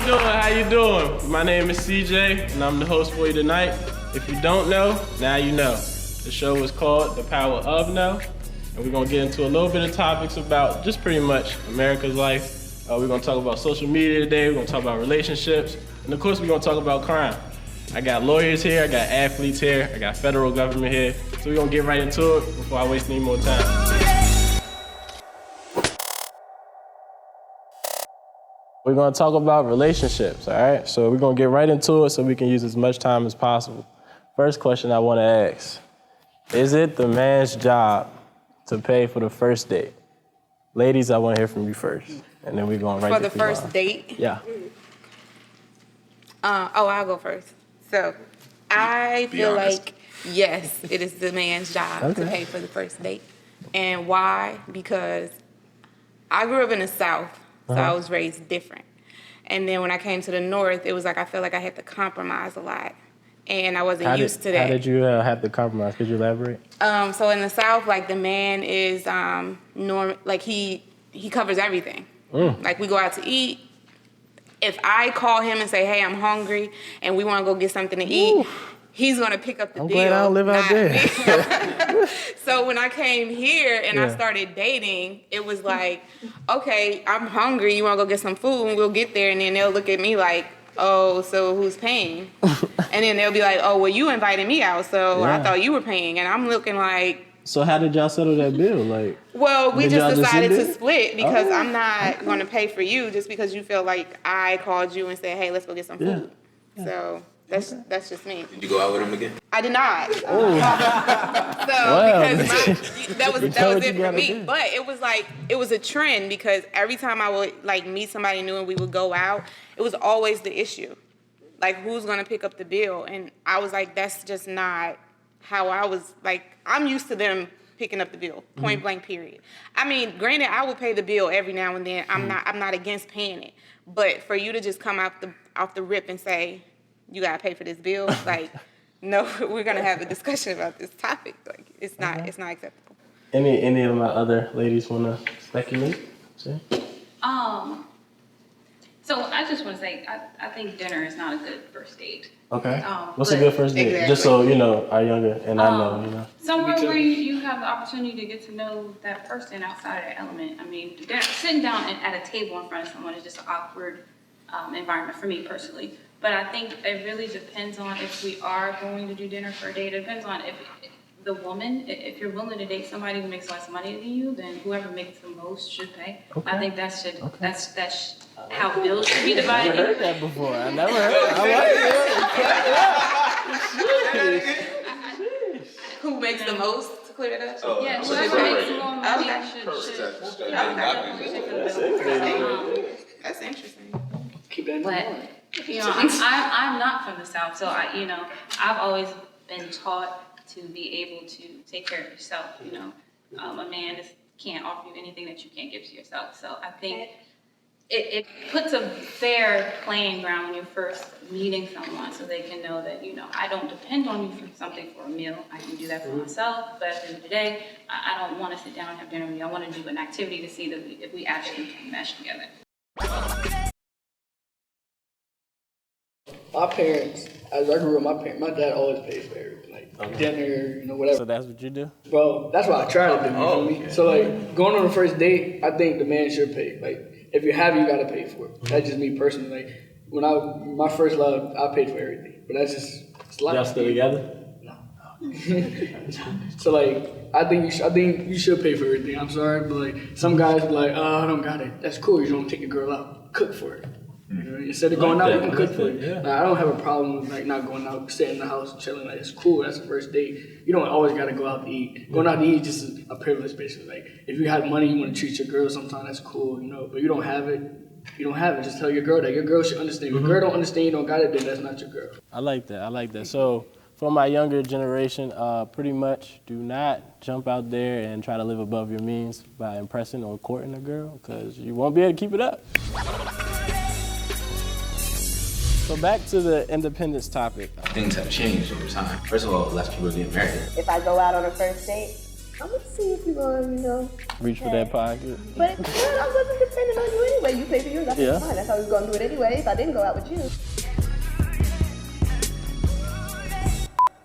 doing? How you doing? My name is CJ, and I'm the host for you tonight. If you don't know, now you know. The show is called The Power of No, and we're gonna get into a little bit of topics about just pretty much America's life. We're gonna talk about social media today, we're gonna talk about relationships, and of course we're gonna talk about crime. I got lawyers here, I got athletes here, I got federal government here, so we're gonna get right into it before I waste any more time. We're gonna talk about relationships, all right? So we're gonna get right into it so we can use as much time as possible. First question I wanna ask, is it the man's job to pay for the first date? Ladies, I wanna hear from you first, and then we're going right for the first date? Yeah. I'll go first. So I feel like, yes, it is the man's job to pay for the first date. And why? Because I grew up in the South, so I was raised different. And then when I came to the North, it was like I felt like I had to compromise a lot. And I wasn't used to that. How did you have to compromise? Could you elaborate? So in the South, like the man is he covers everything. Like we go out to eat. If I call him and say, hey, I'm hungry and we want to go get something to eat, he's going to pick up the bill. I'm glad I don't live out there. So when I came here and I started dating, it was like, okay, I'm hungry. You want to go get some food? And we'll get there. And then they'll look at me like, oh, so who's paying? And then they'll be like, oh, well, you invited me out, so I thought you were paying. And I'm looking like. So how did y'all settle that bill? Well, we just decided to split because I'm not going to pay for you just because you feel like I called you and said, hey, let's go get some food. Yeah. So that's just me. Did you go out with him again? I did not. Because that was it for me. But it was a trend because every time I would meet somebody new and we would go out, it was always the issue. Like, who's going to pick up the bill? And I was like, that's just not how I was. Like, I'm used to them picking up the bill, point blank, period. I mean, granted, I would pay the bill every now and then. I'm not against paying it. But for you to just come off the rip and say, you got to pay for this bill, like, no, we're going to have a discussion about this topic. Like, it's not acceptable. Any of my other ladies want to speculate? Say? So I just want to say, I think dinner is not a good first date. Okay. What's a good first date? Exactly. Just so, our younger, and I know, Somewhere where you have the opportunity to get to know that person outside of their element. I mean, sitting down at a table in front of someone is just an awkward environment for me personally. But I think it really depends on if we are going to do dinner for a date. It depends on if the woman, if you're willing to date somebody who makes less money than you, then whoever makes the most should pay. Okay. I think that's how bills should be divided. I never heard that before. I never heard it. I like it. Who makes the most? To clear it up. Oh, yeah, whoever makes more money should. That's interesting. Keep that in mind. I'm not from the South, so I've always been taught to be able to take care of yourself. A man can't offer you anything that you can't give to yourself. So I think it puts a fair playing ground when you're first meeting someone, so they can know that I don't depend on you for something for a meal. I can do that for myself. But at the end of the day, I don't want to sit down and have dinner with you. I want to do an activity to see that if we actually can mesh together. My parents, as I grew up, my dad always pays for everything, dinner, whatever. So that's what you do? Bro, that's what I try to do, you feel me? So, going on the first date, I think the man should pay. If you have it, you gotta pay for it. That's just me personally. When my first love, I paid for everything. But that's just, it's life. Y'all still together? No. So, I think you should pay for everything. I'm sorry, but, some guys be like, oh, I don't got it. That's cool. You don't take your girl out. Cook for it. Instead of going out, you can cook for it. Yeah. I don't have a problem with not going out, staying in the house, chilling. It's cool. That's the first date. You don't always got to go out to eat. Going out to eat is just a privilege, basically. If you have money, you want to treat your girl sometimes, that's cool, But you don't have it. You don't have it. Just tell your girl that. Your girl should understand. If your girl don't understand, you don't got it, then that's not your girl. I like that. So for my younger generation, pretty much do not jump out there and try to live above your means by impressing or courting a girl, because you won't be able to keep it up. So back to the independence topic. Things have changed over time. First of all, less people are getting married. If I go out on a first date, I'm gonna see if you're gonna, Reach for that pocket. But I wasn't depending on you anyway. You pay for yours, I pay for mine. That's how we was gonna do it anyway if I didn't go out with you.